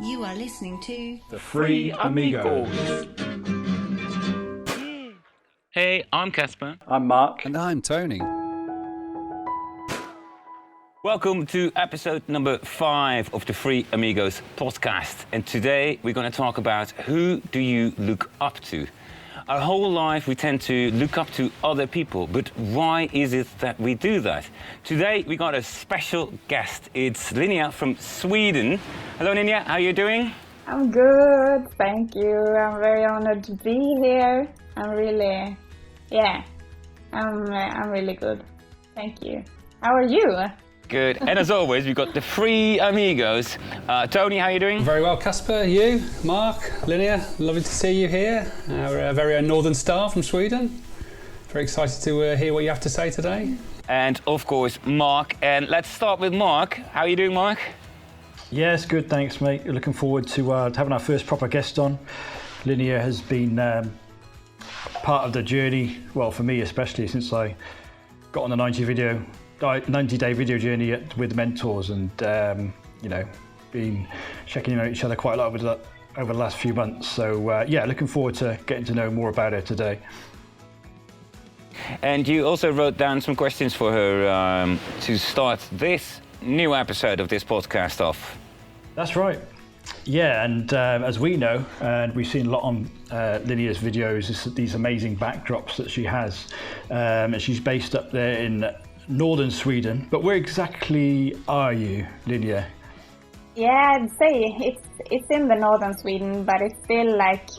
You are listening to The Free Amigos. Hey, I'm Casper. I'm Mark. And I'm Tony. Welcome to episode number 5 of the Free Amigos podcast. And today we're going to talk about who do you look up to? Our whole life we tend to look up to other people, but why is it that we do that? Today we got a special guest. It's Linnea from Sweden. Hello Linnea, how are you doing? I'm good, thank you. I'm very honored to be here. I'm really good. Thank you. How are you? Good. And as always, we've got the Free Amigos. Tony, how are you doing? Very well, Casper. You, Mark, Linnea, lovely to see you here. Our very own northern star from Sweden. Very excited to hear what you have to say today. And of course, Mark. And let's start with Mark. How are you doing, Mark? Yes, good, thanks, mate. Looking forward to having our first proper guest on. Linnea has been part of the journey, well, for me especially, since I got on the 90-day video journey with mentors, and been checking in on each other quite a lot over the last few months. So looking forward to getting to know more about her today. And you also wrote down some questions for her to start this new episode of this podcast off. That's right. Yeah, and as we know, and we've seen a lot on Linnea's videos, these amazing backdrops that she has. And she's based up there in northern Sweden. But where exactly are you, Linnea? Yeah, I'd say it's in the northern Sweden, but it's still like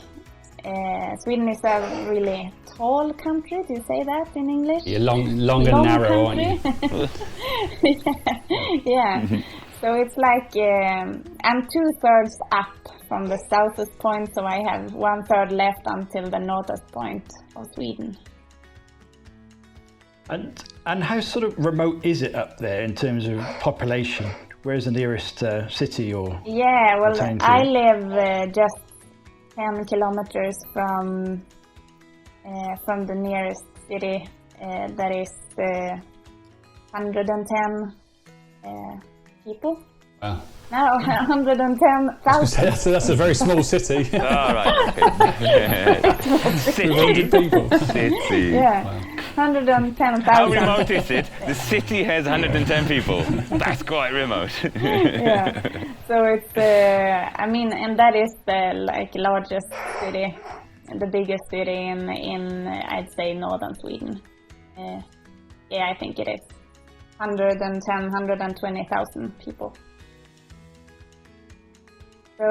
Sweden is a really tall country. Do you say that in English? You're long and narrow, country. aren't you? Yeah. So it's like I'm 2/3 up from the southest point, so I have 1/3 left until the northest point of Sweden. And how sort of remote is it up there in terms of population? Where's the nearest city or town to I you? live just 10 kilometers from the nearest city. That is 110 people. Wow. No, 110,000. That's a very small city. All right. Okay. 200 people. City. Yeah. Wow. 110,000. How remote is it? The city has 110 people. That's quite remote. Yeah. So it's and that is the largest city, the biggest city in I'd say northern Sweden. I think it is 120,000 people. So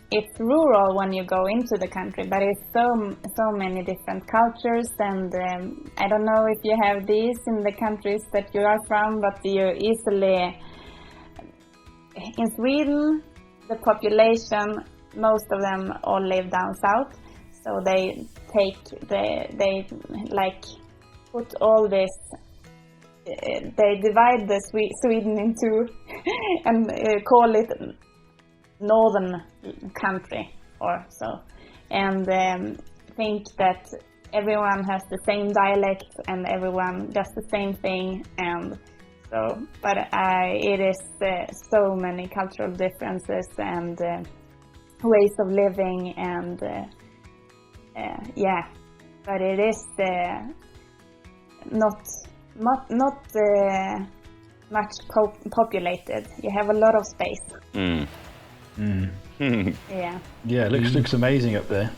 it's rural when you go into the country, but it's so many different cultures, and I don't know if you have these in the countries that you are from, but you easily in Sweden the population, most of them all live down south, so they put all this. They divide the Sweden in two and call it northern country or so, and think that everyone has the same dialect and everyone does the same thing, and so. But it is so many cultural differences and ways of living, and but it is not much populated. You have a lot of space. Mm. Yeah. Yeah, it looks amazing up there.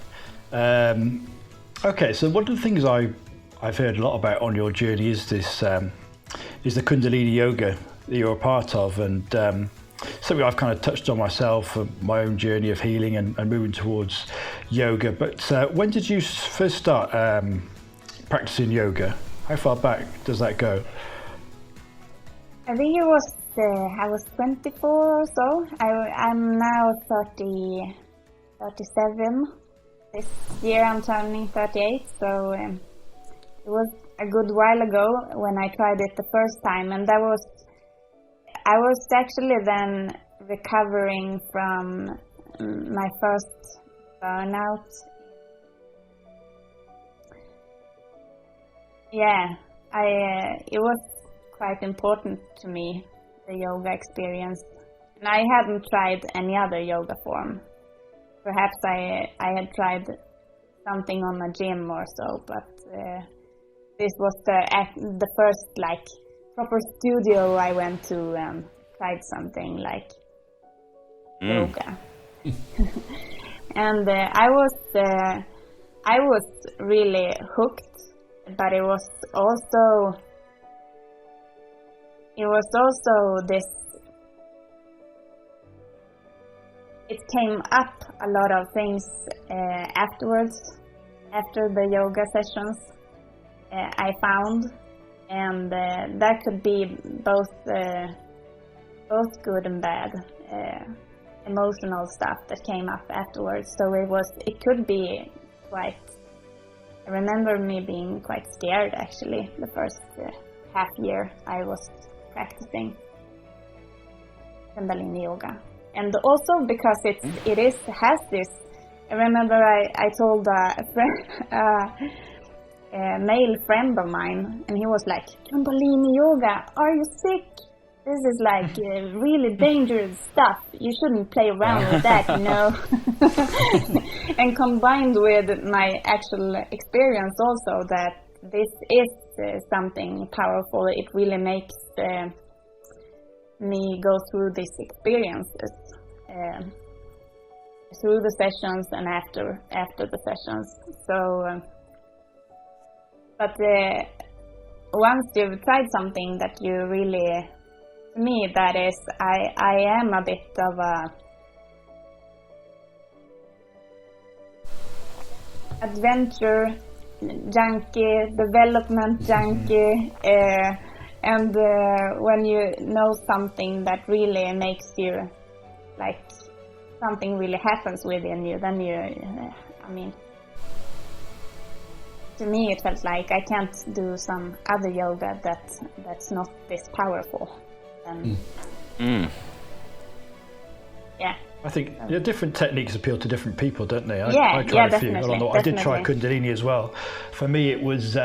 Okay, so one of the things I've heard a lot about on your journey is this is the Kundalini yoga that you're a part of, and something I've kind of touched on myself, my own journey of healing and moving towards yoga. But when did you first start practicing yoga? How far back does that go? I think it was I was 24 or so. I'm now 37. This year I'm turning 38, so it was a good while ago when I tried it the first time, and I was actually then recovering from my first burnout. Yeah, it was quite important to me, the yoga experience. And I hadn't tried any other yoga form. Perhaps I had tried something on a gym or so, but this was the first like proper studio I went to and tried something like yoga. And I was really hooked, but it was also this. It came up a lot of things afterwards, after the yoga sessions I found, and that could be both good and bad, emotional stuff that came up afterwards. So it could be quite. I remember me being quite scared actually the first half year I was practicing Kundalini yoga. And also because it has this. I remember I told a male friend of mine, and he was like, "Kundalini yoga? Are you sick? This is like really dangerous stuff. You shouldn't play around with that, you know." And combined with my actual experience, also that this is something powerful. It really makes me go through these experiences through the sessions and after the sessions. So but once you've tried something that you really, to me that is, I am a bit of a adventure junkie, development junkie, and when you know something that really makes you, like, something really happens within you, then you, I mean, to me it felt like I can't do some other yoga that's not this powerful. Yeah. I think different techniques appeal to different people, don't they? I tried a few. I did try Kundalini as well. For me, it was.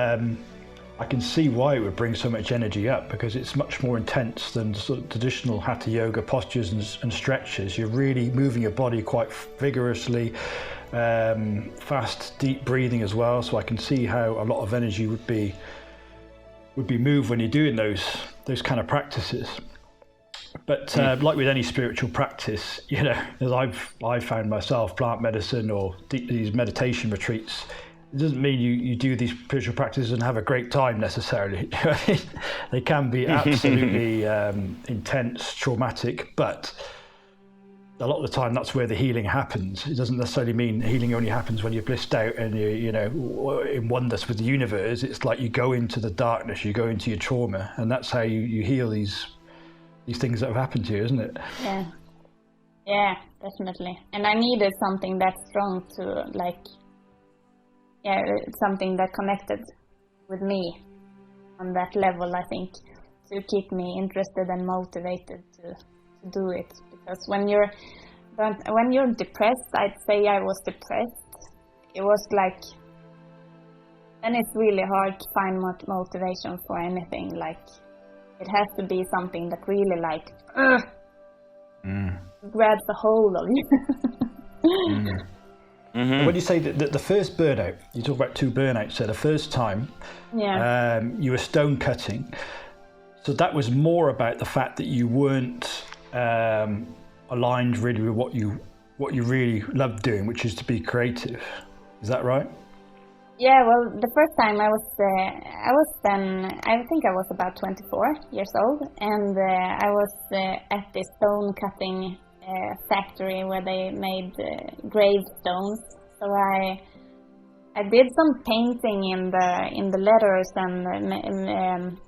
I can see why it would bring so much energy up, because it's much more intense than sort of traditional hatha yoga postures and stretches. You're really moving your body quite vigorously, fast, deep breathing as well. So I can see how a lot of energy would be moved when you're doing those kind of practices. But like with any spiritual practice, you know, as I've found myself, plant medicine or these meditation retreats, it doesn't mean you do these spiritual practices and have a great time necessarily. They can be absolutely intense, traumatic, but a lot of the time that's where the healing happens. It doesn't necessarily mean healing only happens when you're blissed out and you're in oneness with the universe. It's like you go into the darkness, you go into your trauma, and that's how you heal these things that have happened to you, isn't it? Yeah, definitely. And I needed something that strong to, like, something that connected with me on that level, I think, to keep me interested and motivated to do it. Because when you're depressed, I'd say I was depressed. It was like, then it's really hard to find motivation for anything. Like, it has to be something that really, like, grabs a hold of you. Mm-hmm. When you say that the first burnout, you talk about 2 burnouts. So the first time, you were stone cutting. So that was more about the fact that you weren't aligned really with what you really loved doing, which is to be creative. Is that right? Yeah. Well, the first time I think I was about 24 years old, and I was at this stone cutting factory where they made gravestones. So I did some painting in the letters and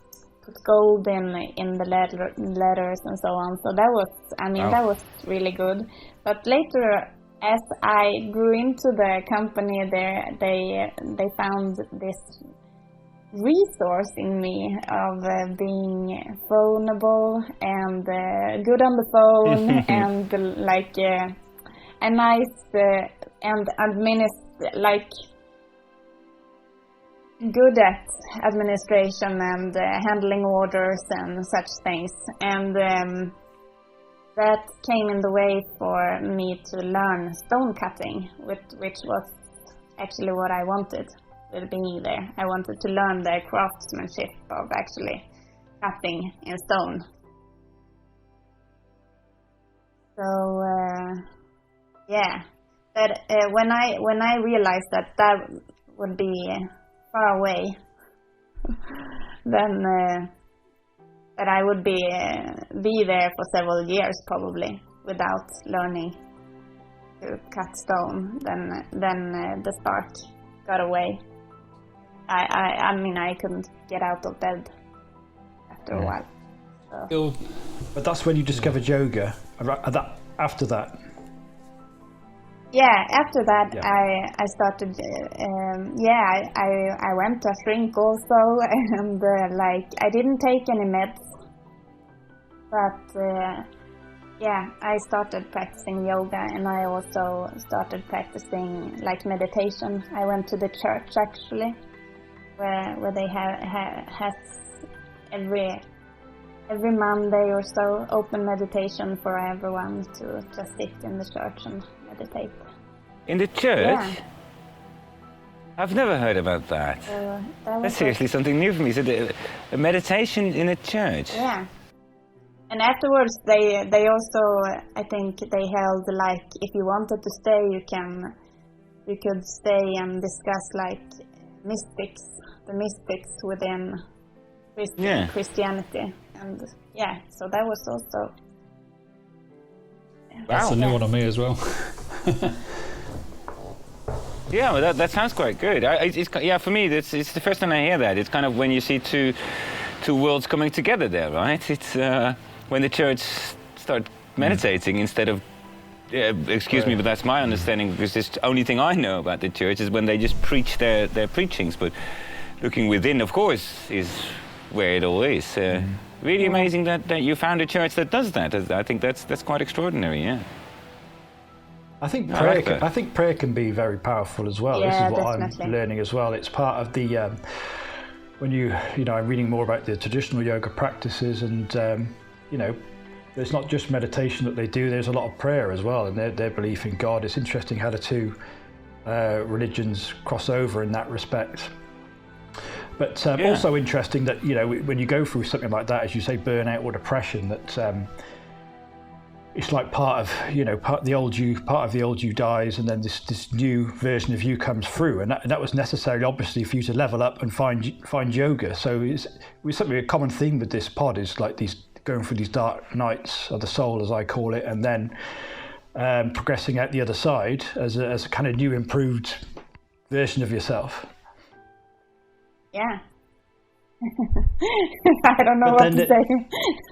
put gold in the letters and so on. So that was, that was really good. But later, as I grew into the company, they found this resource in me of being phoneable and good on the phone and like a nice and good at administration and handling orders and such things, and that came in the way for me to learn stone cutting, which was actually what I wanted with being there. I wanted to learn the craftsmanship of actually cutting in stone. So yeah, but when I realized that would be far away, then that I would be there for several years probably without learning to cut stone. Then the spark got away. I mean, I couldn't get out of bed after a while. So. But that's when you discovered yoga. After that. Yeah, after that Yeah. I started. I went to a shrink also, and I didn't take any meds, but I started practicing yoga, and I also started practicing meditation. I went to the church actually, where they has every Monday or so open meditation for everyone to just sit in the church and meditate. In the church? Yeah. I've never heard about that. That's seriously something new for me. So a meditation in a church? Yeah. And afterwards they also, I think they held if you wanted to stay, you could stay and discuss the mystics within Christianity. And so that was also... Wow. That's a new one on me as well. Yeah, well, that sounds quite good. For me, it's the first time I hear that. It's kind of when you see two worlds coming together there, right? It's when the church start meditating instead of... excuse me, but that's my understanding, because it's the only thing I know about the church is when they just preach their preachings. But looking within, of course, is where it all is. Really amazing that you found a church that does that. I think that's quite extraordinary, yeah. I think prayer can be very powerful as well. Yeah, this is what definitely. I'm learning as well. It's part of the when I'm reading more about the traditional yoga practices, and there's not just meditation that they do. There's a lot of prayer as well, and their belief in God. It's interesting how the two religions cross over in that respect. But also interesting that when you go through something like that, as you say, burnout or depression, that it's like part of the old you dies, and then this new version of you comes through, and that was necessary, obviously, for you to level up and find yoga. So it's something, a common theme with this pod is going through these dark nights of the soul, as I call it, and then progressing out the other side as a kind of new, improved version of yourself. Yeah. I don't know what to say.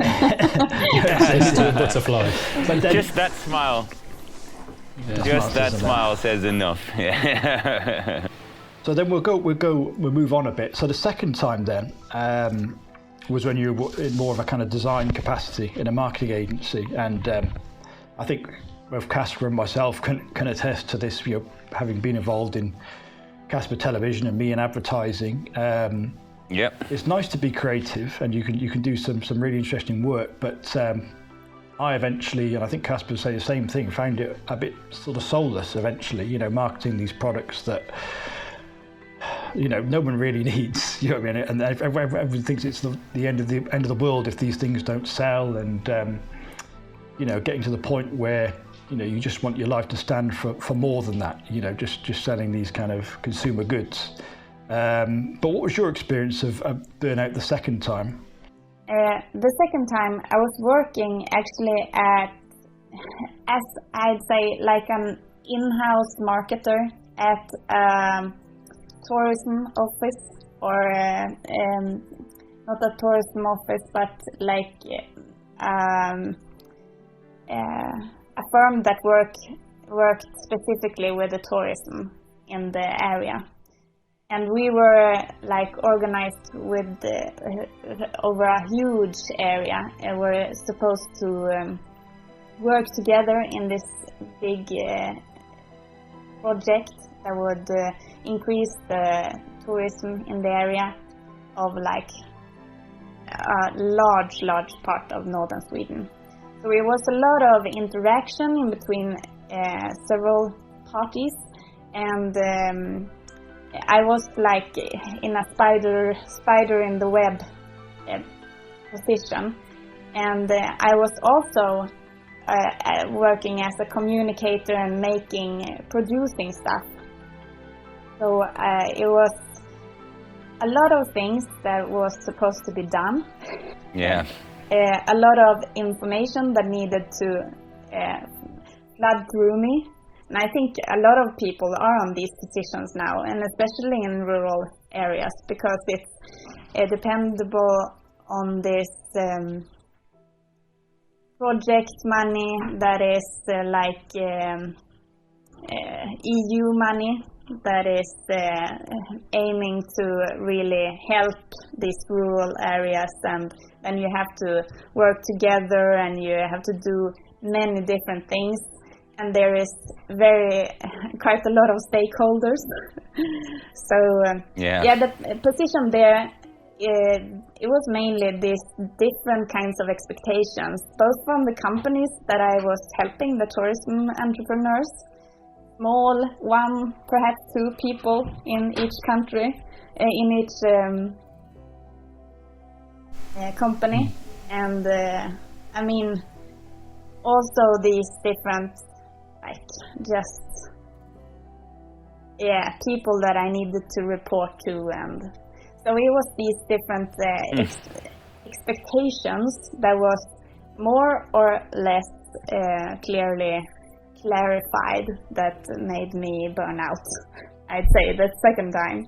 It's a butterfly. But then, Just that smile. Yeah. Just that smile says enough. Yeah. So then we'll move on a bit. So the second time then was when you were in more of a kind of design capacity in a marketing agency, and I think both Casper and myself can attest to this. Having been involved in Casper Television and me in advertising. Yep. It's nice to be creative, and you can do some really interesting work, but I eventually, and I think Casper would say the same thing, found it a bit sort of soulless eventually, marketing these products that no one really needs, you know what I mean, and everyone thinks it's the end of the world if these things don't sell, and getting to the point where you just want your life to stand for more than that, just selling these kind of consumer goods. But what was your experience of burnout the second time? The second time I was working actually as I'd say like an in-house marketer at a tourism office, or not a tourism office, but like a firm that worked specifically with the tourism in the area. And we were organized with over a huge area, and we're supposed to work together in this big project that would increase the tourism in the area of like a large part of northern Sweden. So it was a lot of interaction in between several parties, and I was like in a spider in the web position, and I was also working as a communicator and producing stuff. So it was a lot of things that was supposed to be done. Yeah. A lot of information that needed to flood through me. And I think a lot of people are on these positions now, and especially in rural areas, because it's dependable on this project money that is EU money that is aiming to really help these rural areas, and then you have to work together and you have to do many different things, and there is quite a lot of stakeholders. So the position there, it was mainly these different kinds of expectations, both from the companies that I was helping, the tourism entrepreneurs, small, one, perhaps two people in each country, in each company, and I mean, also these different, people that I needed to report to, and so it was these different expectations that was more or less clearly clarified that made me burn out, I'd say, the second time.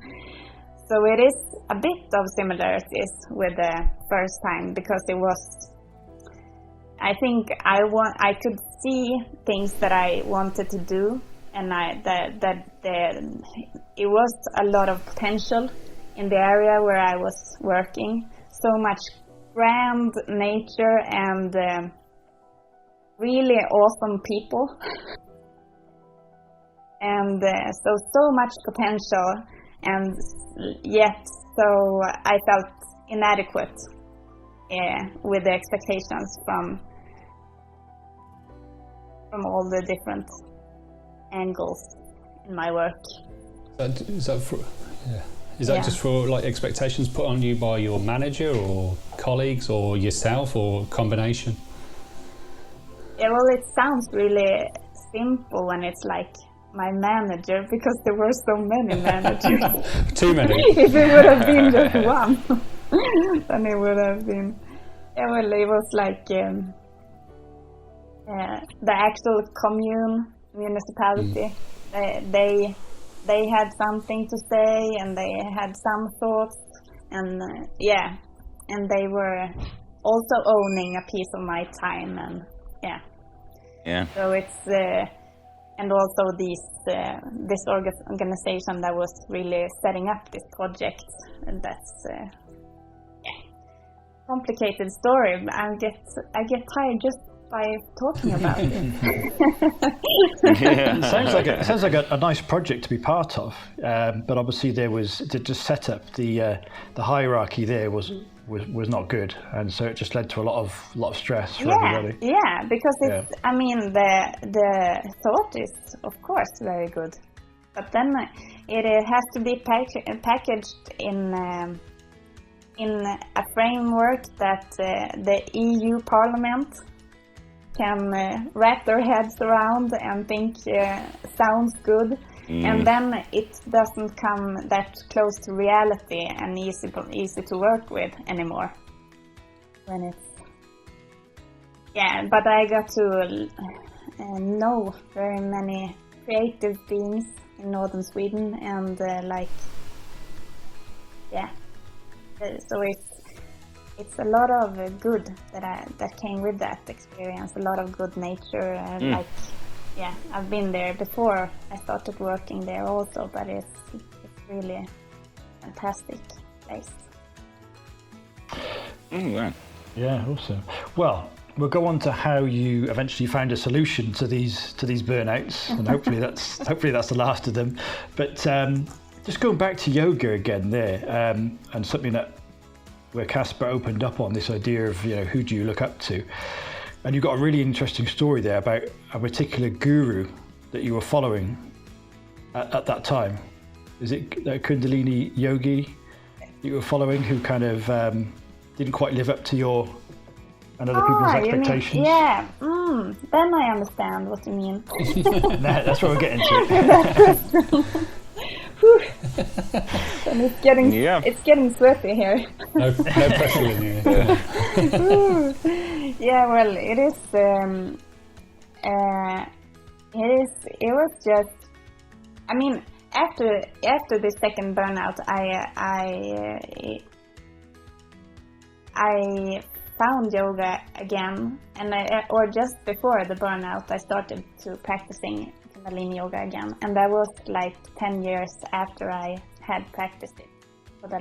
So it is a bit of similarities with the first time, because it was, I think I could see things that I wanted to do, and it was a lot of potential in the area where I was working. So much grand nature and really awesome people, and so much potential, and yet so I felt inadequate with the expectations from all the different angles in my work. Is that just for like expectations put on you by your manager or colleagues or yourself, or a combination? Yeah, well, it sounds really simple when it's like my manager, because there were so many managers. Too many. If it would have been just one, then it would have been. Yeah, well, it was like the actual municipality. They had something to say, and they had some thoughts, and and they were also owning a piece of my time, and so it's and also this organization that was really setting up this project, and that's complicated story. I get tired just by talking about it. It sounds like a nice project to be part of, but obviously to just set up the hierarchy there was not good, and so it just led to a lot of stress for everybody. Yeah, because it's, I mean, the thought is of course very good, but then it has to be packaged in a framework that the EU Parliament can wrap their heads around and think sounds good, and then it doesn't come that close to reality and easy to work with anymore. When it's but I got to know very many creative beings in northern Sweden, and so it's a lot of good that came with that experience. A lot of good nature, I've been there before I started working there also, but it's really a fantastic place. Oh, wow. Yeah, awesome. Well, we'll go on to how you eventually found a solution to these burnouts, and hopefully that's the last of them. But just going back to yoga again there, and something that where Casper opened up on this idea of, who do you look up to? And you've got a really interesting story there about a particular guru that you were following at that time. Is it a Kundalini yogi that you were following who kind of didn't quite live up to your and other people's expectations? You mean, yeah, then I understand what you mean. That's what we're getting to. And it's getting sweaty here. No pressure in here. Yeah, well, it is. It was just. I mean, after the second burnout, I found yoga again, and or just before the burnout, I started to practicing Kundalini yoga again, and that was like 10 years after I had practiced it for the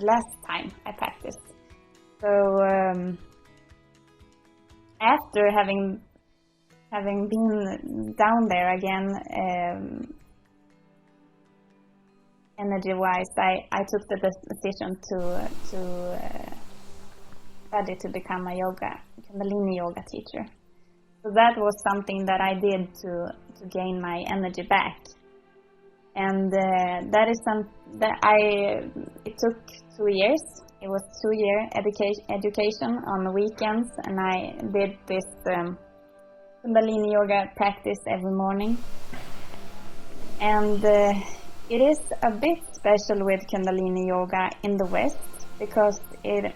last time I practiced. So after having been down there again, energy-wise, I took the decision to study to become a Kundalini yoga teacher. So that was something that I did to gain my energy back, and that is it took 2 years. It was 2-year education on the weekends, and I did this Kundalini yoga practice every morning. And it is a bit special with Kundalini yoga in the West because it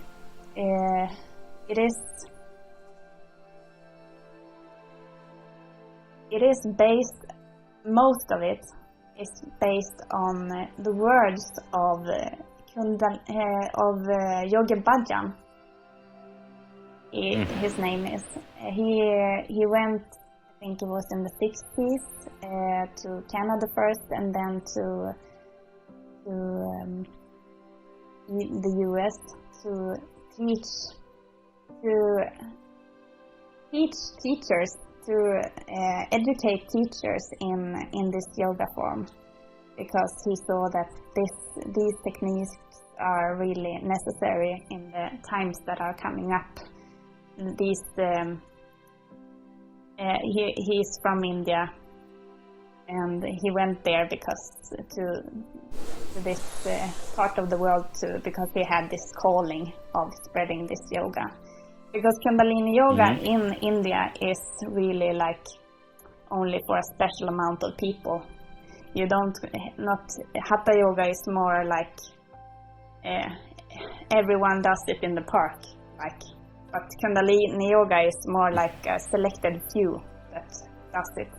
is based, most of it is based on the words of Yogi Bhajan. His name is. He went, I think it was in the 60s, to Canada first, and then to the US to teach teachers, to educate teachers in this yoga form, because he saw that these techniques are really necessary in the times that are coming up. He's from India, and he went there because to this part of the world because he had this calling of spreading this yoga. Because Kundalini yoga in India is really like only for a special amount of people. Hatha yoga is more like everyone does it in the park, but Kundalini yoga is more like a selected few that does it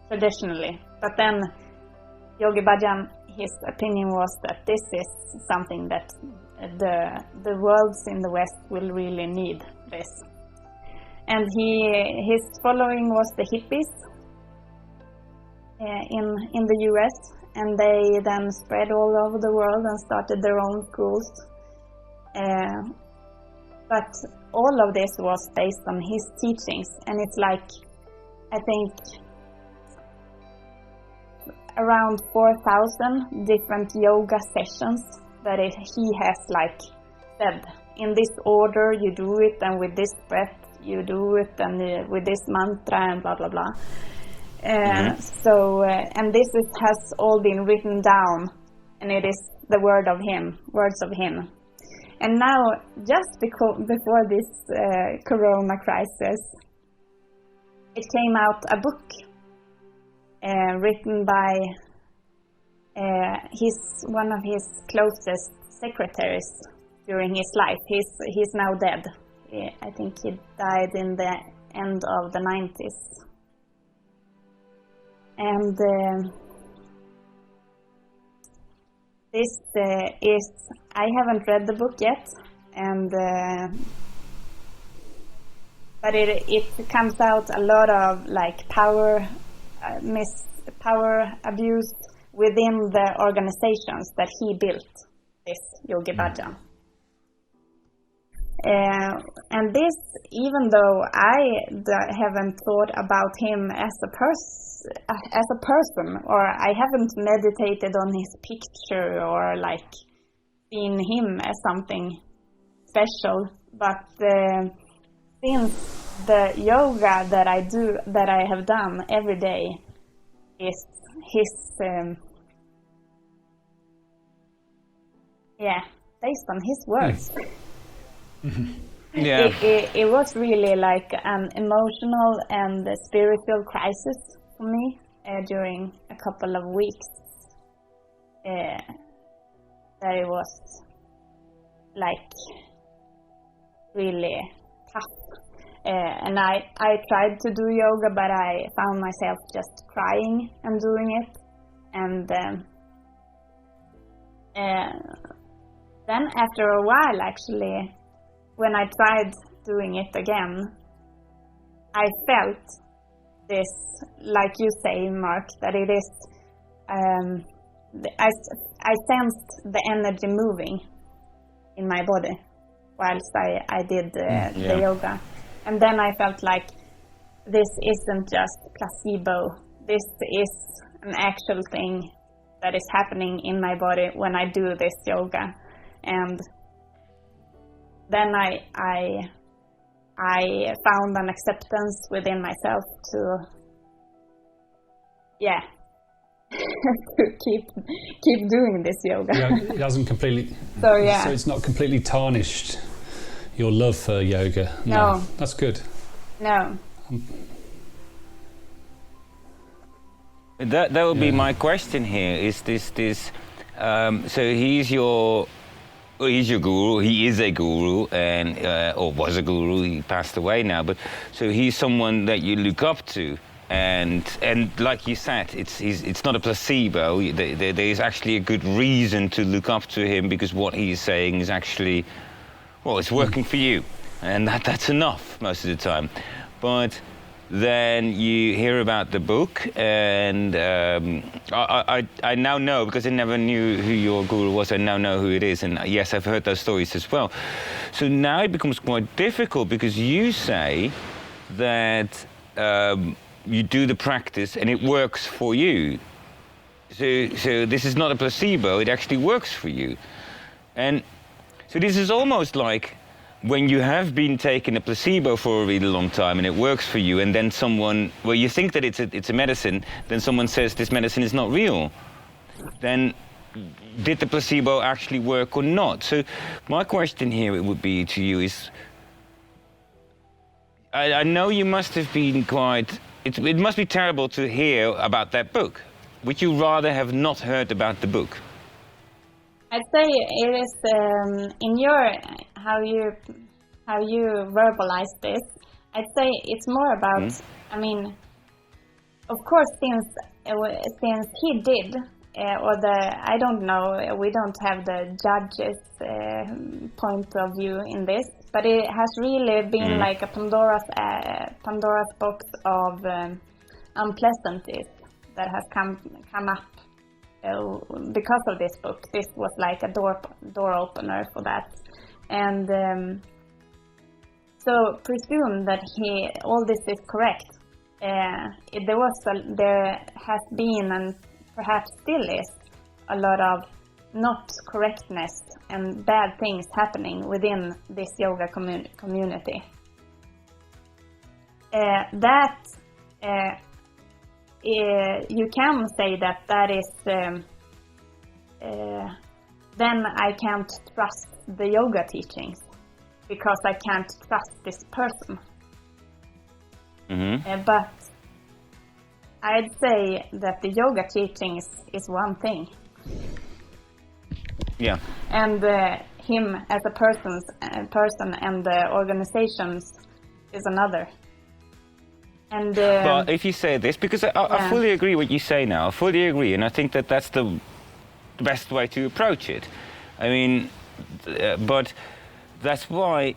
traditionally. But then Yogi Bhajan, his opinion was that this is something that the worlds in the West will really need this. And his following was the hippies in the US, and they then spread all over the world and started their own schools. But all of this was based on his teachings, and it's like, I think, around 4,000 different yoga sessions that he has like said, in this order you do it, and with this breath you do it, and with this mantra, and blah blah blah. So and this has all been written down, and it is the words of him. And now, just before this corona crisis, it came out a book written by one of his closest secretaries during his life. He's now dead. I think he died in the end of the 90s. And this is, I haven't read the book yet, and but it comes out a lot of like power abuse within the organizations that he built, this Yogi Bhajan. And this, even though haven't thought about him as a person, or I haven't meditated on his picture or like seen him as something special, but since the yoga that I have done every day is his, based on his words. Yeah. It was really like an emotional and spiritual crisis for me during a couple of weeks. That it was like really tough. And I tried to do yoga, but I found myself just crying and doing it. And then after a while, actually, when I tried doing it again, I felt this, like you say, Mark, that it is, I sensed the energy moving in my body whilst I did the yoga. And then I felt like this isn't just placebo. This is an actual thing that is happening in my body when I do this yoga. And then I found an acceptance within myself to to keep doing this yoga. Yeah, it hasn't completely. So it's not completely tarnished your love for yoga. No. That's good. No. That would be my question here. Is this so he's your guru. He is a guru, and or was a guru. He passed away now, but so he's someone that you look up to, and like you said, it's not a placebo. There is actually a good reason to look up to him, because what he's saying is actually, well, it's working for you, and that's enough most of the time. But then you hear about the book, and I now know, because I never knew who your guru was. I now know who it is, and yes, I've heard those stories as well. So now it becomes quite difficult, because you say that you do the practice and it works for you. So this is not a placebo, it actually works for you. And so this is almost like when you have been taking a placebo for a really long time and it works for you, and then someone, well, you think that it's a medicine, then someone says this medicine is not real. Then did the placebo actually work or not? So my question here would be to you is, I know you must have been quite, it must be terrible to hear about that book. Would you rather have not heard about the book? I'd say it is in your how you verbalize this. I'd say it's more about. I mean, of course, since he did, I don't know. We don't have the judge's point of view in this, but it has really been like a Pandora's box of unpleasantness that has come up. Because of this book, this was like a door opener for that, and so presume that all this is correct. There has been, and perhaps still is, a lot of not correctness and bad things happening within this yoga community. You can say that is then I can't trust the yoga teachings, because I can't trust this person. But I'd say that the yoga teachings is one thing. Yeah. And him as a person and the organizations is another. And, but if you say this, because I fully agree what you say now, I fully agree, and I think that that's the best way to approach it. I mean, but that's why,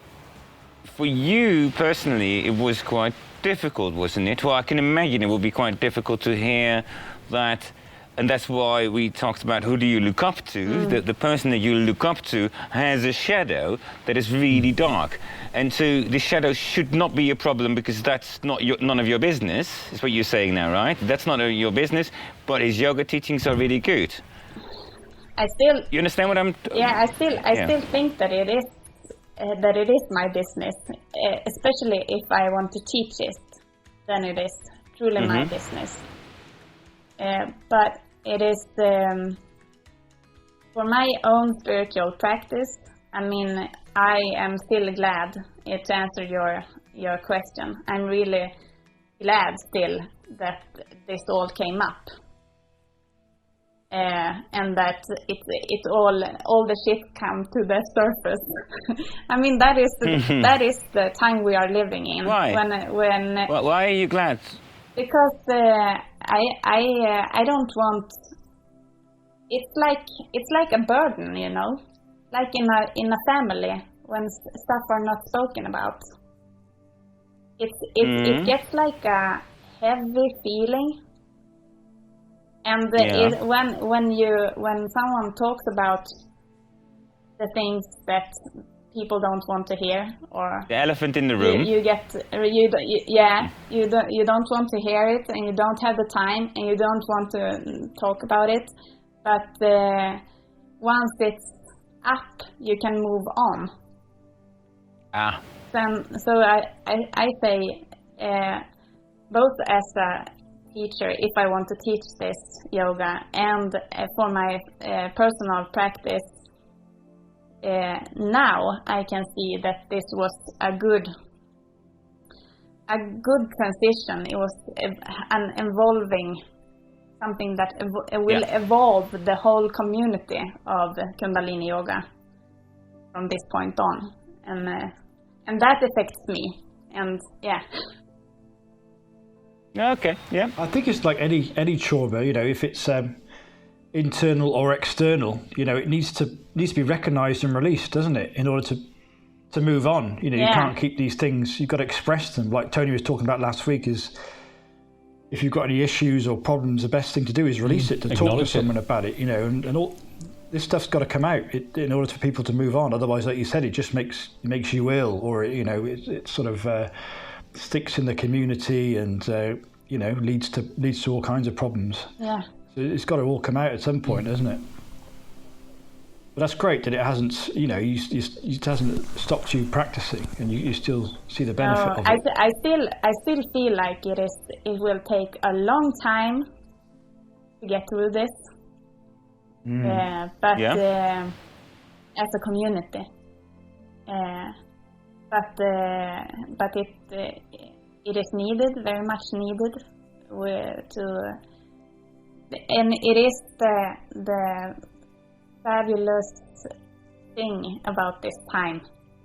for you personally, it was quite difficult, wasn't it? Well, I can imagine it would be quite difficult to hear that and that's why we talked about who do you look up to. The person that you look up to has a shadow that is really dark. And so the shadow should not be a problem because that's none of your business, is what you're saying now, right? That's not your business, but his yoga teachings are really good. You understand what I'm... I still think that it is my business, especially if I want to teach it, then it is truly my business. But it is for my own spiritual practice. I mean, I am still glad to answer your question. I'm really glad still that this all came up, and that it all the shit come to the surface. I mean, that is the time we are living in. Why? Why are you glad? Because I don't want. It's like a burden, you know, like in a family when stuff are not spoken about. It gets like a heavy feeling, and when someone talks about the things that people don't want to hear, or the elephant in the room, you don't want to hear it, and you don't have the time, and you don't want to talk about it. But once it's up, you can move on. So I say, both as a teacher, if I want to teach this yoga, and for my personal practice, now I can see that this was a good transition. It was an evolving, something that will evolve the whole community of Kundalini yoga from this point on, and that affects me. And okay, yeah. I think it's like any trauma, you know, if it's internal or external, you know, it needs to be recognised and released, doesn't it? In order to move on, you know, you can't keep these things. You've got to express them. Like Tony was talking about last week, is if you've got any issues or problems, the best thing to do is release it, to talk to someone about it, you know, and all this stuff's got to come out in order for people to move on. Otherwise, like you said, it just makes you ill, or you know, it sort of sticks in the community, and you know, leads to all kinds of problems. Yeah. So it's got to all come out at some point, isn't it? But that's great that it hasn't, you know, it hasn't stopped you practicing, and you still see the benefit of it. I still feel like it will take a long time to get through this. But as a community, but it is needed, very much needed, and it is the fabulous thing about this time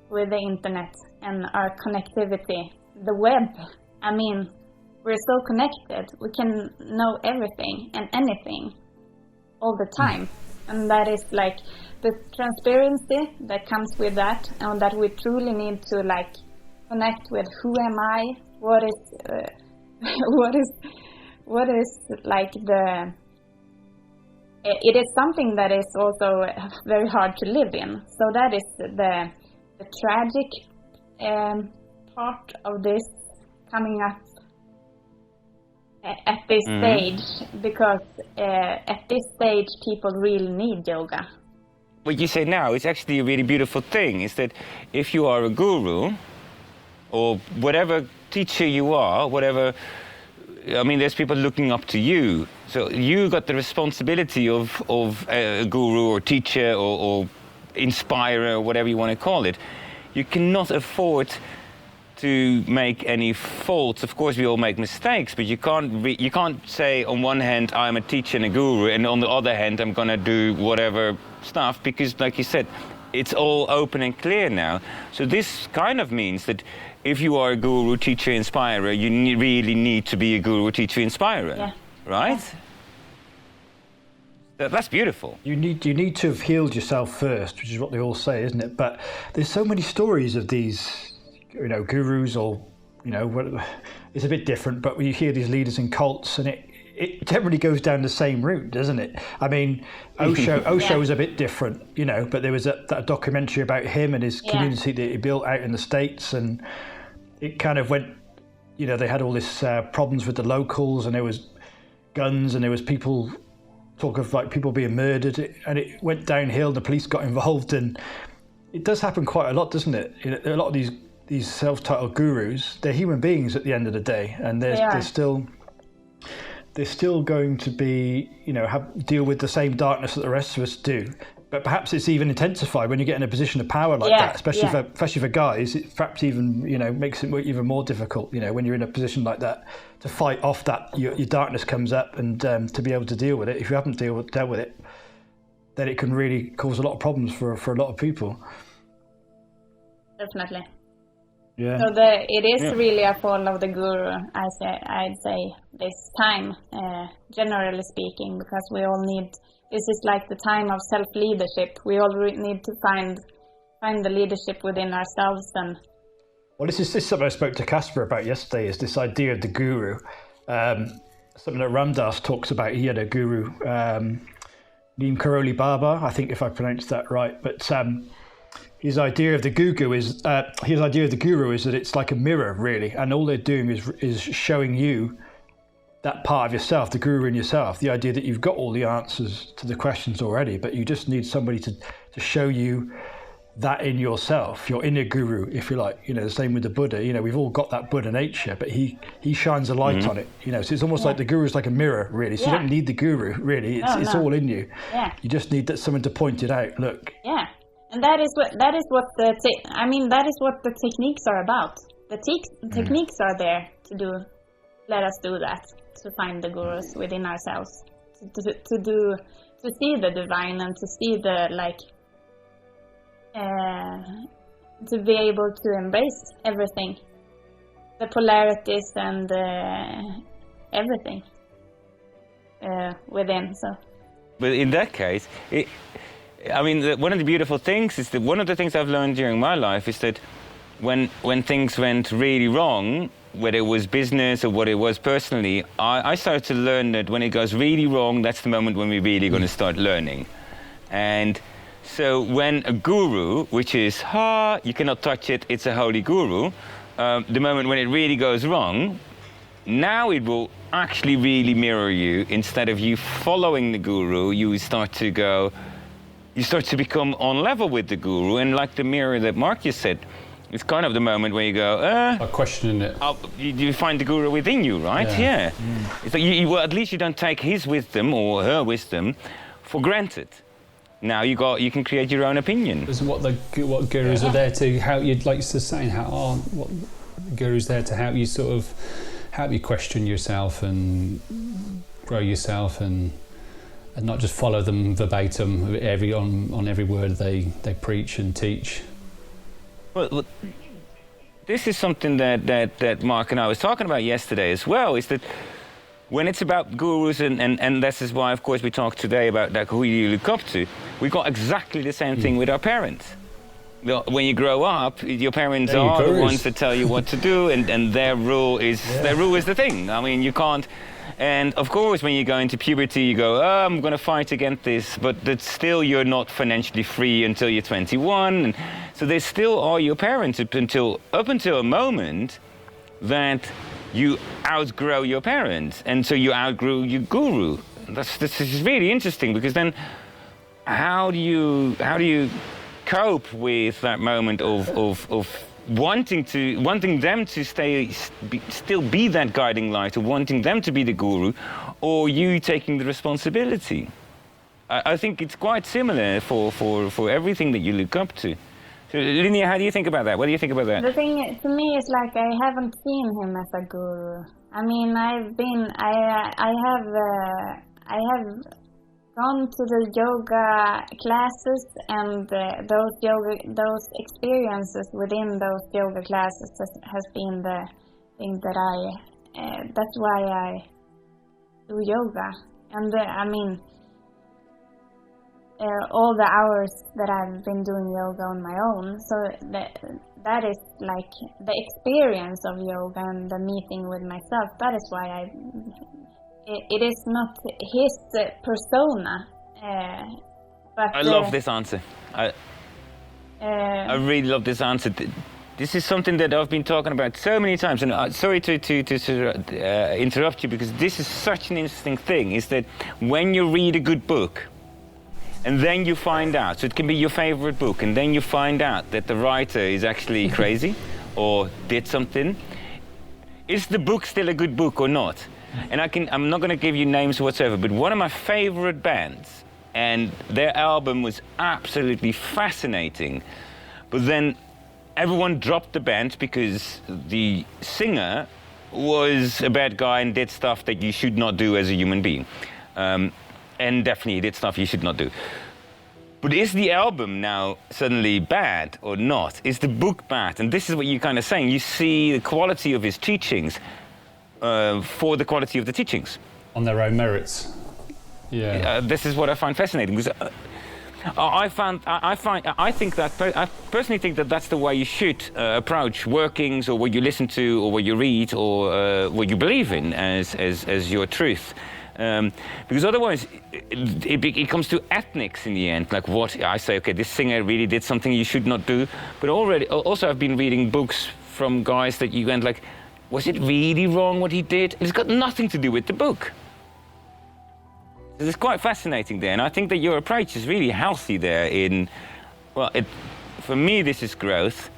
with the internet and our connectivity, the web. I mean, we're so connected. We can know everything and anything all the time, and that is like the transparency that comes with that, and that we truly need to like connect with who am I, what is like the. It is something that is also very hard to live in. So that is the tragic part of this coming up at this stage, because at this stage people really need yoga. What you say now is actually a really beautiful thing, is that if you are a guru, or whatever teacher you are, whatever, I mean, there's people looking up to you. So you got the responsibility of a guru or teacher or inspirer, or whatever you want to call it. You cannot afford to make any faults. Of course, we all make mistakes, but you can't say on one hand I'm a teacher and a guru, and on the other hand I'm gonna do whatever stuff, because, like you said, it's all open and clear now. So this kind of means that if you are a guru, teacher, inspirer, you really need to be a guru, teacher, inspirer, right? Yeah. That's beautiful. You need to have healed yourself first, which is what they all say, isn't it? But there's so many stories of these, you know, gurus, or, you know, it's a bit different, but you hear these leaders in cults, and it generally goes down the same route, doesn't it? I mean, Osho was a bit different, you know, but there was that documentary about him and his community that he built out in the States, and it kind of went, you know, they had all this problems with the locals, and there was guns, and there was talk of like people being murdered, and it went downhill. The police got involved, and it does happen quite a lot, doesn't it? You know, a lot of these self-titled gurus, they're human beings at the end of the day, and they're still going to be, you know, deal with the same darkness that the rest of us do. But perhaps it's even intensified when you get in a position of power like that, especially for guys. It perhaps even, you know, makes it even more difficult, you know, when you're in a position like that, to fight off that your darkness comes up, and to be able to deal with it. If you haven't dealt with it, then it can really cause a lot of problems for a lot of people. Definitely. Yeah. So it is really a fall of the guru, I'd say, this time, generally speaking, because we all need. This is like the time of self-leadership. We all need to find the leadership within ourselves. And well, this is something I spoke to Casper about yesterday. Is this idea of the guru? Something that Ramdas talks about. He had a guru, Neem Karoli Baba, I think, if I pronounced that right. But his idea of the guru is that it's like a mirror, really, and all they're doing is showing you that part of yourself, the guru in yourself, the idea that you've got all the answers to the questions already, but you just need somebody to show you that in yourself, your inner guru, if you like. You know, the same with the Buddha. You know, we've all got that Buddha nature, but he shines a light on it. You know, so it's almost like the guru is like a mirror, really. So you don't need the guru, really. It's all in you. Yeah. You just need someone to point it out. Look. Yeah, and that is what the techniques are about. The techniques are there to let us do that. To find the gurus within ourselves, to see the divine, and to see to be able to embrace everything, the polarities and everything within. So, but in that case, one of the beautiful things is that one of the things I've learned during my life is that when things went really wrong, whether it was business or what it was personally, I started to learn that when it goes really wrong, that's the moment when we're really going to start learning. And so when a guru, which is, you cannot touch it, it's a holy guru, the moment when it really goes wrong, now it will actually really mirror you. Instead of you following the guru, you start to become on level with the guru. And like the mirror that Mark just said, it's kind of the moment where you go, like questioning it. You find the guru within you, right? Yeah. It's like well, at least you don't take his wisdom or her wisdom for granted. Now you can create your own opinion. Isn't what gurus are there to help you, like you're saying, what gurus there to help you help you question yourself and grow yourself, and not just follow them verbatim on every word they preach and teach. Well, this is something that Mark and I was talking about yesterday as well, is that when it's about gurus, and this is why, of course, we talked today about like, who you look up to, we got exactly the same thing with our parents. When you grow up, your parents are the ones that tell you what to do, and their rule is the thing. I mean, you can't. And of course, when you go into puberty, you go, I'm going to fight against this, but that still you're not financially free until you're 21. And so they still are your parents up until a moment that you outgrow your parents, and so you outgrew your guru. This is really interesting, because then how do you cope with that moment of wanting them to still be that guiding light, or wanting them to be the guru, or you taking the responsibility? I think it's quite similar for everything that you look up to. So, Linnea, how do you think about that? What do you think about that? The thing to me is like I haven't seen him as a guru. I mean, I have gone to the yoga classes, and those experiences within those yoga classes has been the thing that that's why I do yoga. And all the hours that I've been doing yoga on my own, so that is like the experience of yoga and the meeting with myself. That is why it is not his persona. But I love this answer. I really love this answer. This is something that I've been talking about so many times, and sorry to interrupt you, because this is such an interesting thing, is that when you read a good book, and then you find out, so it can be your favorite book, and then you find out that the writer is actually crazy, or did something, is the book still a good book or not? And I'm not going to give you names whatsoever, but one of my favorite bands, and their album was absolutely fascinating, but then everyone dropped the band because the singer was a bad guy and did stuff that you should not do as a human being. And definitely did stuff you should not do. But is the album now suddenly bad or not? Is the book bad? And this is what you're kind of saying. You see the quality of his teachings for the quality of the teachings. On their own merits. Yeah. This is what I find fascinating, because I personally think that that's the way you should approach workings, or what you listen to, or what you read, or what you believe in as your truth. Because otherwise, it comes to ethnics in the end. Like what I say, okay, this singer really did something you should not do. But also I've been reading books from guys that you went like, was it really wrong what he did? It's got nothing to do with the book. It's quite fascinating there, and I think that your approach is really healthy there. For me, this is growth.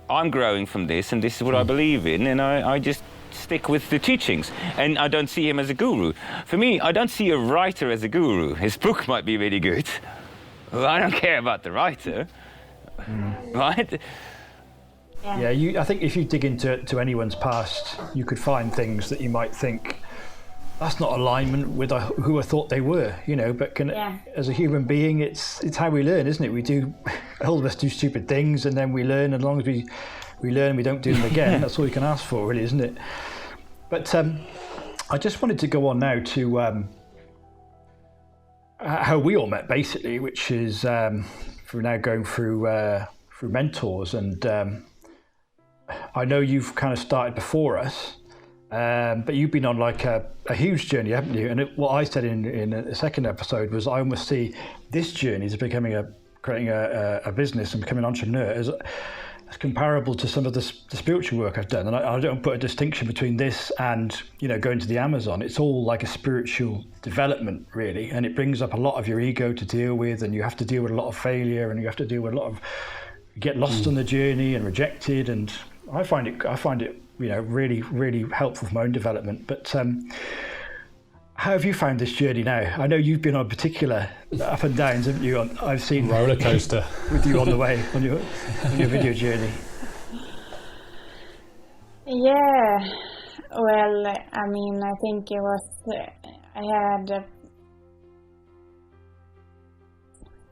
I'm growing from this, and this is what I believe in, and I just stick with the teachings. And I don't see him as a guru. For me, I don't see a writer as a guru. His book might be really good, but I don't care about the writer, right? Yeah, I think if you dig into anyone's past, you could find things that you might think, that's not alignment with who I thought they were, but as a human being, it's how we learn, isn't it? All of us do stupid things, and then we learn, and as long as we learn, we don't do them again, that's all you can ask for, really, isn't it? But I just wanted to go on now to how we all met, basically, which is we're now going through mentors, and I know you've kind of started before us, but you've been on like a huge journey, haven't you? And what I said in the second episode was I almost see this journey as creating a business and becoming an entrepreneur as comparable to some of the spiritual work I've done. And I don't put a distinction between this and going to the Amazon. It's all like a spiritual development, really, and it brings up a lot of your ego to deal with, and you have to deal with a lot of failure, and you have to deal with a lot of get lost on the journey and rejected. And I find it really, really helpful for my own development. But how have you found this journey now? I know you've been on particular up and downs, haven't you? I've seen roller coaster with you on the way on your video journey. Yeah, well, I mean, I think it was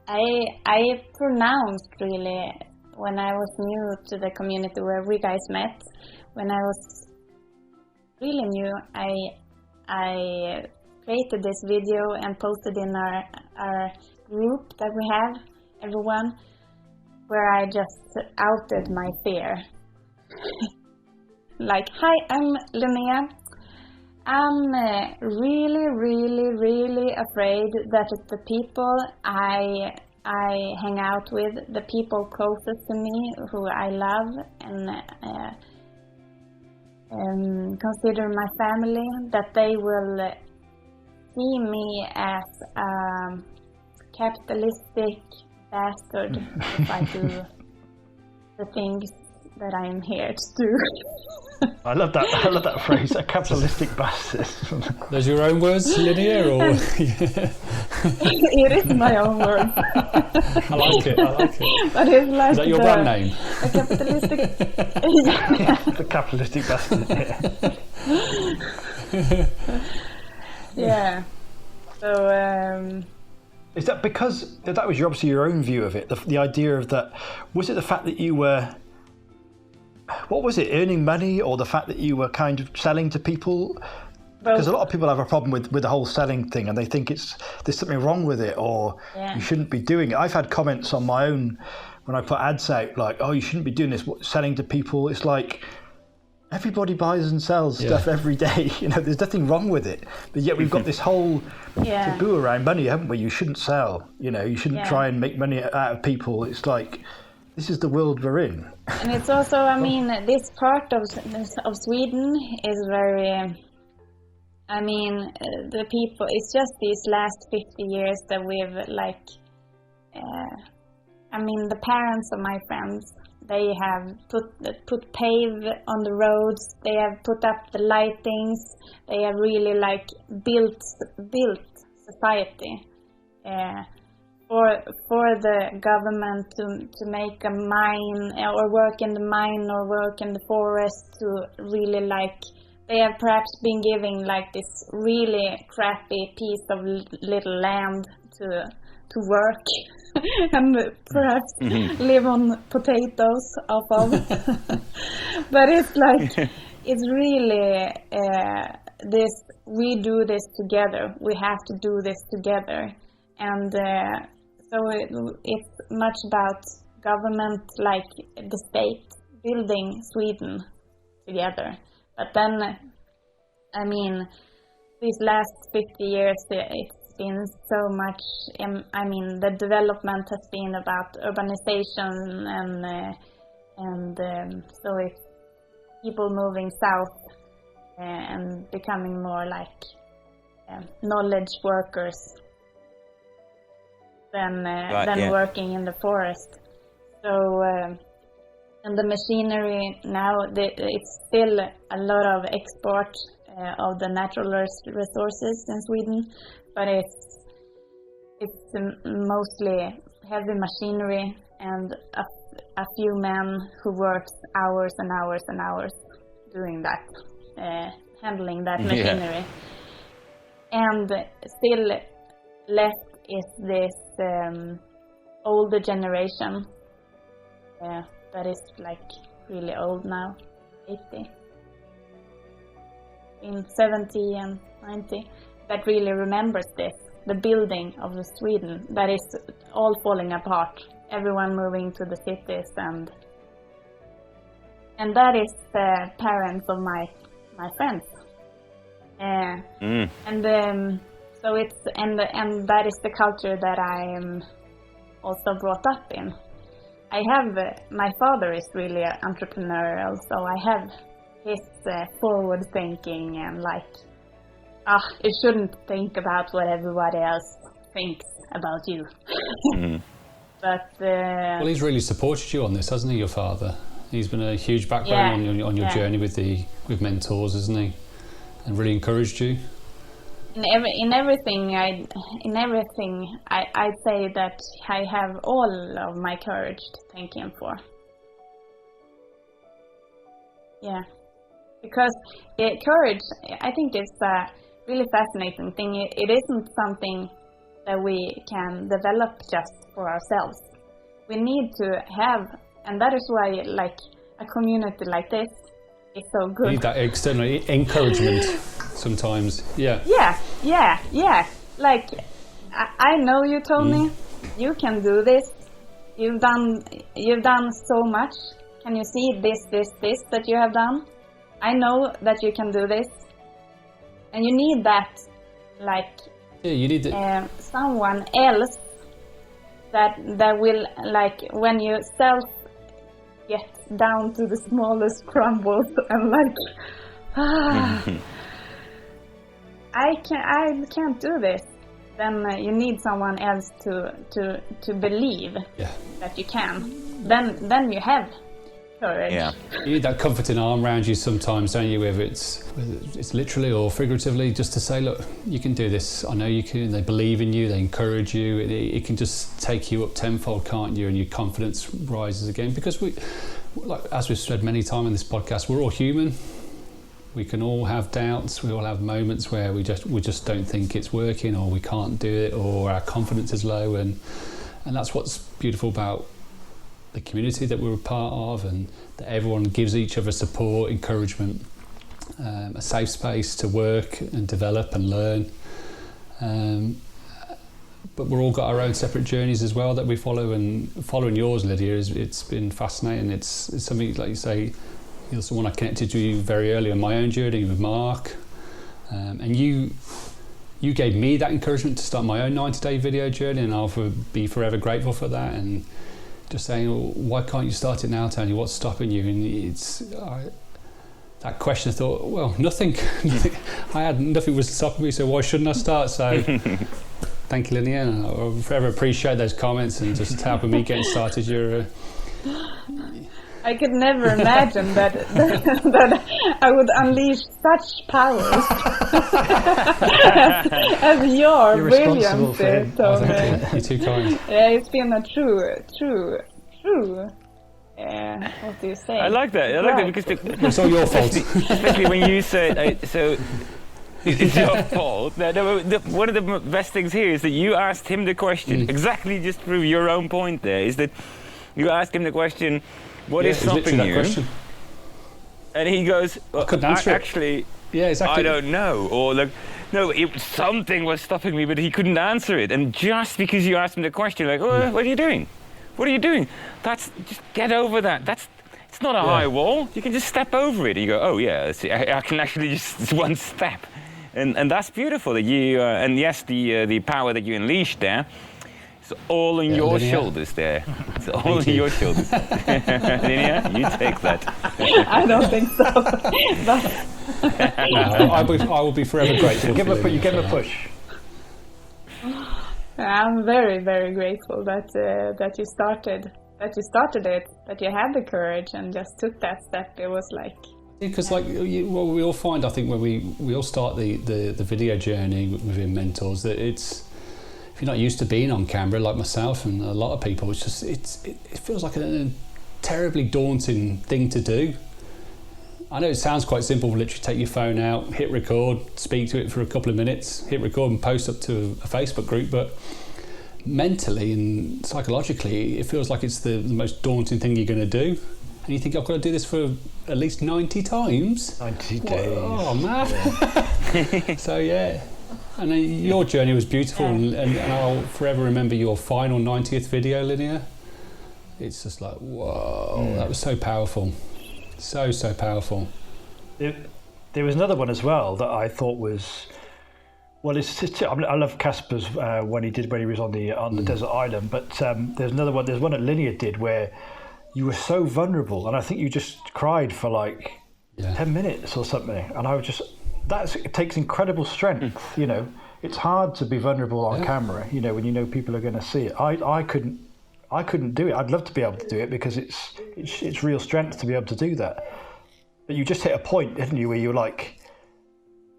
I pronounced really when I was new to the community where we guys met. When I was really new, I created this video and posted in our group that we have, everyone, where I just outed my fear. Like, hi, I'm Linnea. I'm really, really, really afraid that the people I hang out with, the people closest to me, who I love and consider my family, that they will see me as a capitalistic bastard if I do the things that I am here to do. I love that phrase, a capitalistic bastard. Those your own words, Linnea, or? It is my own words. I like it. But it's like, is that your brand name? A capitalistic... The capitalistic bastard, yeah. So... Is that because that was obviously your own view of it? The idea of that, was it the fact that you were, what was it, earning money, or the fact that you were kind of selling to people? Because a lot of people have a problem with the whole selling thing, and they think there's something wrong with it, or you shouldn't be doing it. I've had comments on my own when I put ads out like, oh, you shouldn't be doing this, selling to people. It's like, everybody buys and sells stuff every day. You know, there's nothing wrong with it. But yet we've got this whole taboo around money, haven't we? You shouldn't sell. You know, you shouldn't try and make money out of people. It's like, this is the world we're in. And it's also, I mean, this part of Sweden is very, I mean, the people, it's just these last 50 years that we've like, I mean, the parents of my friends, they have put pave on the roads, they have put up the lightings, they have really like built society. For the government to make a mine or work in the mine or work in the forest, to really like, they have perhaps been giving like this really crappy piece of little land to work and perhaps live on potatoes off of. But it's like, it's really this, we do this together, we have to do this together. And so it's much about government, like the state, building Sweden together. But then, I mean, these last 50 years, it's been so much, I mean, the development has been about urbanization and so it's people moving south and becoming more like knowledge workers than working in the forest. So, and the machinery now, it's still a lot of export of the natural resources in Sweden, but it's mostly heavy machinery and a few men who works hours and hours and hours doing that, handling that machinery. And still left is this older generation that is like really old now, 80, in 70 and 90, that really remembers this, the building of the Sweden that is all falling apart, everyone moving to the cities, and that is the parents of my friends. And so it's and that is the culture that I am also brought up in. I have my father is really entrepreneurial, so I have his forward thinking and like, you shouldn't think about what everybody else thinks about you. But well, he's really supported you on this, hasn't he? Your father. He's been a huge backbone on your journey with mentors, isn't he? And really encouraged you. In everything I'd say that I have all of my courage to thank him for. Yeah, because courage, I think it's a really fascinating thing. It isn't something that we can develop just for ourselves. We need to have, and that is why like a community like this is so good. You need that external encouragement sometimes. Yeah. Like, I know you, Tony. You can do this. You've done so much. Can you see this that you have done? I know that you can do this. And you need that, like, you need someone else that will, like, when you get down to the smallest crumbles and like, I can't do this. Then you need someone else to believe that you can. Then you have courage. Yeah. You need that comforting arm around you sometimes, don't you? Whether it's literally or figuratively, just to say, look, you can do this. I know you can. They believe in you. They encourage you. It can just take you up tenfold, can't you? And your confidence rises again. Because as we've said many times in this podcast, we're all human. We can all have doubts. We all have moments where we just don't think it's working, or we can't do it, or our confidence is low, and that's what's beautiful about the community that we're a part of, and that everyone gives each other support, encouragement, a safe space to work and develop and learn. But we've all got our own separate journeys as well that we follow, and following yours, Lydia, it's been fascinating. It's something, like you say, You're someone I connected to very early on my own journey with Mark, and you gave me that encouragement to start my own 90-day video journey, and I'll be forever grateful for that. And just saying, well, why can't you start it now, Tony? What's stopping you? And it's that question. I thought, well, nothing. Nothing was stopping me, so why shouldn't I start? So thank you, Linnea. I forever appreciate those comments and just helping me getting started. I could never imagine that I would unleash such powers as your brilliance, Tony. You're too kind. Yeah, it's been a true. What do you say? I like that. I like that because it's all your fault. Especially when you said so. It's your fault. No, one of the best things here is that you asked him the question exactly just through your own point. There is that you asked him the question. What is stopping you? Question. And he goes, I couldn't answer actually, yeah, exactly. I don't know. Or like, no, something was stopping me, but he couldn't answer it. And just because you asked him the question, like, oh, what are you doing? What are you doing? Just get over that. It's not a high wall. You can just step over it. You go, oh yeah, I can actually just one step. And that's beautiful that you, and yes, the power that you unleashed there, it's all on your shoulders there. It's all on your shoulders. Linnea, you take that. I don't think so. I will be forever grateful. Give him a push. I'm very, very grateful that you started it, that you had the courage and just took that step. It was like. Because we all find, I think, when we all start the video journey within mentors, that it's, if you're not used to being on camera like myself and a lot of people, it feels like a terribly daunting thing to do. I know it sounds quite simple, literally take your phone out, hit record, speak to it for a couple of minutes, hit record and post up to a Facebook group, but mentally and psychologically it feels like it's the most daunting thing you're going to do. And you think, I've got to do this for at least 90 times? 90 days. Oh man. Yeah. So yeah. And your journey was beautiful, and I'll forever remember your final 90th video, Linnea. It's just like, whoa, that was so powerful. So powerful. There was another one as well that I thought was, well, I love Casper's when he was on the desert island, but there's another one. There's one that Linnea did where you were so vulnerable, and I think you just cried for like 10 minutes or something, and I was just. It takes incredible strength, you know. It's hard to be vulnerable on camera, you know, when you know people are going to see it. I couldn't do it. I'd love to be able to do it because it's real strength to be able to do that. But you just hit a point, didn't you, where you're like,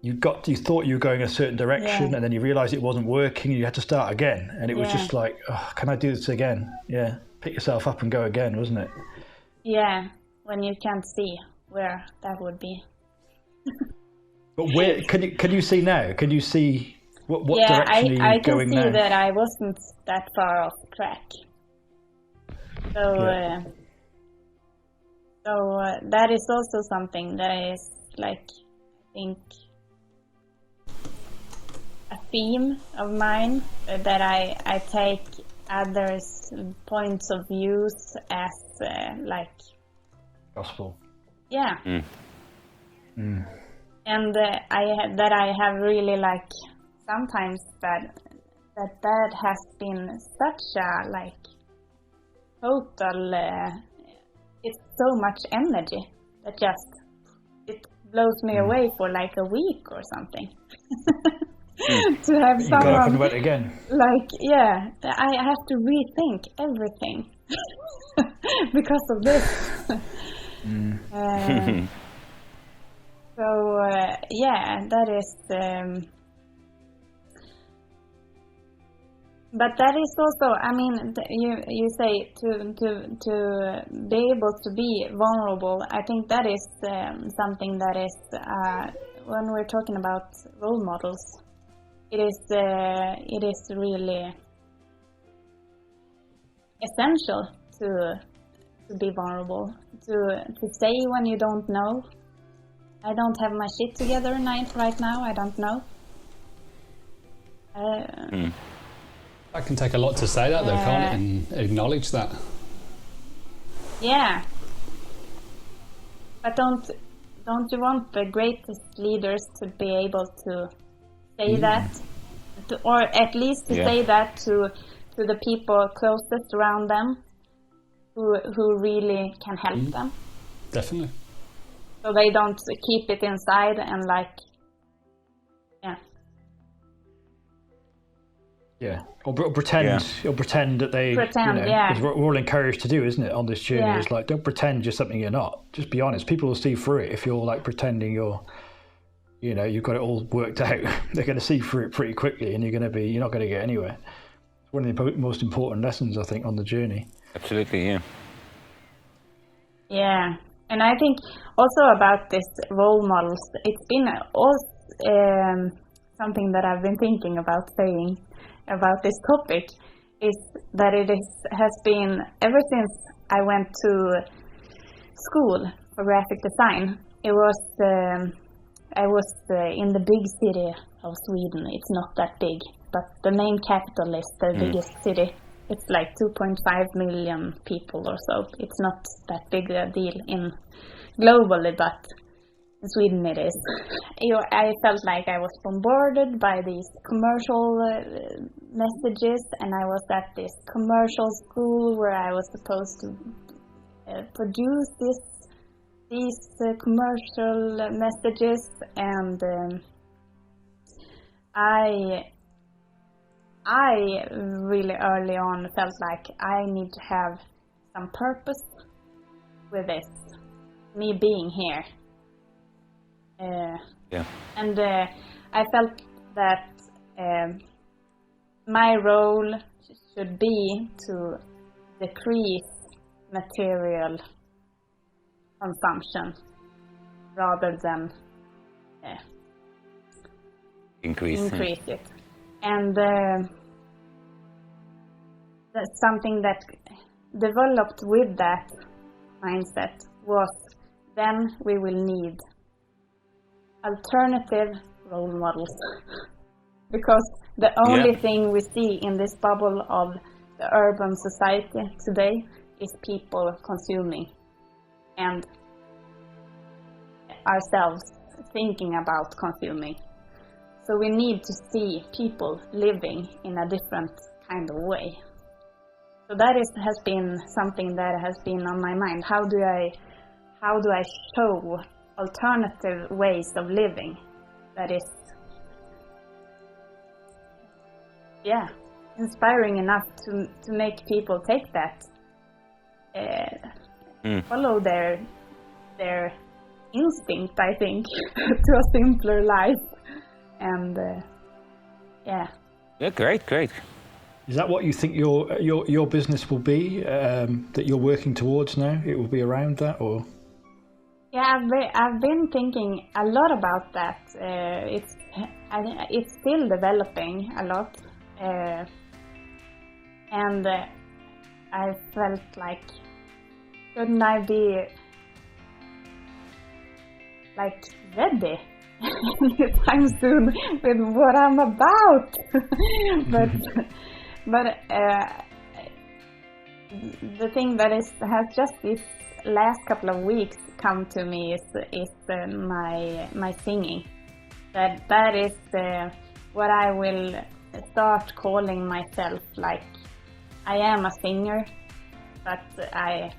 you thought you were going a certain direction, and then you realised it wasn't working, and you had to start again. And it was just like, oh, can I do this again? Yeah, pick yourself up and go again, wasn't it? Yeah, when you can't see where that would be. But where can you see now? Can you see what direction are you going now? I can see that I wasn't that far off track. So, that is also something that is like, I think, a theme of mine, that I take others' points of views as like gospel. Yeah. And I have really like sometimes that has been such a like total. It's so much energy that just it blows me away for like a week or something. To have someone got up and went again. Like I have to rethink everything because of this. So that is. But that is also, I mean, you say to be able to be vulnerable. I think that is something that is when we're talking about role models. It is really essential to be vulnerable. To say when you don't know. I don't have my shit together right now. I don't know. That can take a lot to say that, though, can't it? And acknowledge that. Yeah. But don't you want the greatest leaders to be able to say that, or at least to say that to the people closest around them, who really can help them? Definitely. So they don't keep it inside and or pretend that they because we're all encouraged to do, isn't it, on this journey? It's like, don't pretend you're something you're not. Just be honest. People will see through it. If you're like pretending you've got it all worked out, they're going to see through it pretty quickly, and you're not going to get anywhere. It's one of the most important lessons, I think, on the journey. Absolutely, yeah. And I think also about this role models, it's been also something that I've been thinking about saying about this topic, is that has been, ever since I went to school for graphic design, I was in the big city of Sweden. It's not that big, but the main capital is the biggest city. It's like 2.5 million people or so. It's not that big a deal globally, but in Sweden it is. I felt like I was bombarded by these commercial messages, and I was at this commercial school where I was supposed to produce these commercial messages, and I really early on felt like I need to have some purpose with this, me being here. And I felt that my role should be to decrease material consumption rather than increase it. And that's something that developed with that mindset was, then we will need alternative role models. Because the only thing we see in this bubble of the urban society today is people consuming, and ourselves thinking about consuming. So we need to see people living in a different kind of way. So that has been something that has been on my mind. How do I show alternative ways of living that is inspiring enough to make people take that, follow their instinct, I think, to a simpler life. And yeah, great. Is that what you think your business will be, that you're working towards now? It will be around that, or? Yeah, I've been thinking a lot about that. It's still developing a lot, and I felt like, shouldn't I be like ready anytime soon with what I'm about? but the thing that has just this last couple of weeks come to me is my singing. That is what I will start calling myself. Like, I am a singer, but I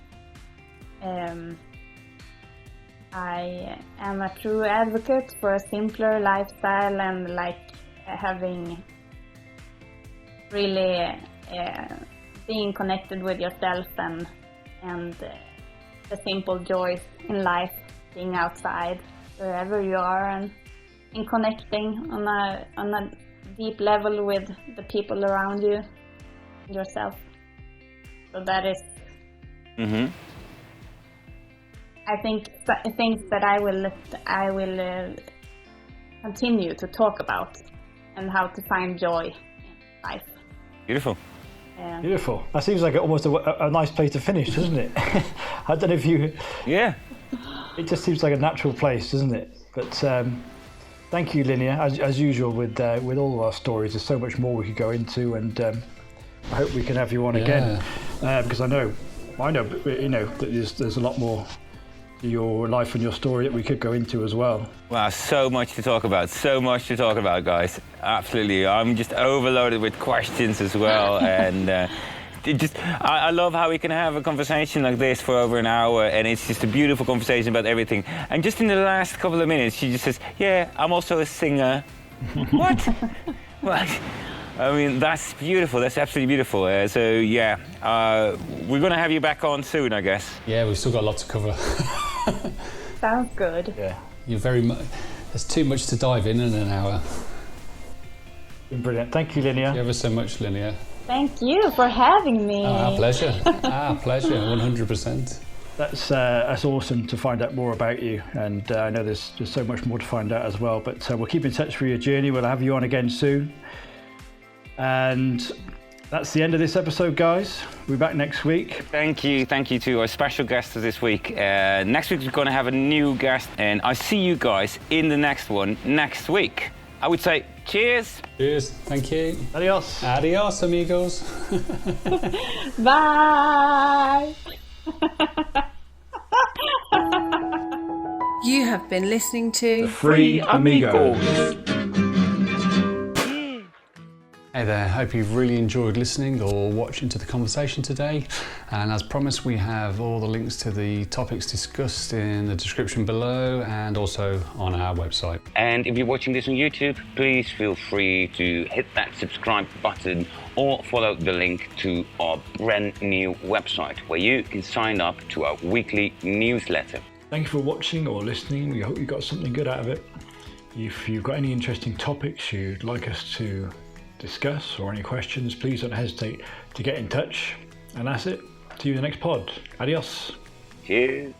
am a true advocate for a simpler lifestyle, and like having really being connected with yourself and the simple joys in life, being outside wherever you are, and in connecting on a deep level with the people around you and yourself. So that is I think things that I will continue to talk about, and how to find joy in life. Beautiful. Beautiful. That seems like almost a nice place to finish, doesn't it? I don't know if you... Yeah. It just seems like a natural place, doesn't it? But thank you, Linnea. As usual with all of our stories, there's so much more we could go into, and I hope we can have you on again, because I know that there's a lot more your life and your story that we could go into as well. Wow, so much to talk about. So much to talk about, guys. Absolutely. I'm just overloaded with questions as well. And I love how we can have a conversation like this for over an hour, and it's just a beautiful conversation about everything. And just in the last couple of minutes, she just says, yeah, I'm also a singer. What? What? I mean, that's beautiful. That's absolutely beautiful. So, yeah, we're going to have you back on soon, I guess. Yeah, we've still got a lot to cover. Sounds good. Yeah. You're very much. There's too much to dive in an hour. Brilliant. Thank you, Linnea. Thank you ever so much, Linnea. Thank you for having me. Our pleasure. Our pleasure, 100%. That's awesome to find out more about you, and I know there's so much more to find out as well. But we'll keep in touch for your journey. We'll have you on again soon. And that's the end of this episode, guys. We'll be back next week. Thank you to our special guest this week. Next week we're going to have a new guest, and I see you guys in the next one next week. I would say cheers. Cheers. Thank you. Adios. Adios, amigos. Bye. You have been listening to Free Amigos. Hey there, hope you've really enjoyed listening or watching to the conversation today. And as promised, we have all the links to the topics discussed in the description below and also on our website. And if you're watching this on YouTube, please feel free to hit that subscribe button or follow the link to our brand new website where you can sign up to our weekly newsletter. Thank you for watching or listening. We hope you got something good out of it. If you've got any interesting topics you'd like us to discuss or any questions, please don't hesitate to get in touch. And that's it. See you in the next pod. Adios. Cheers.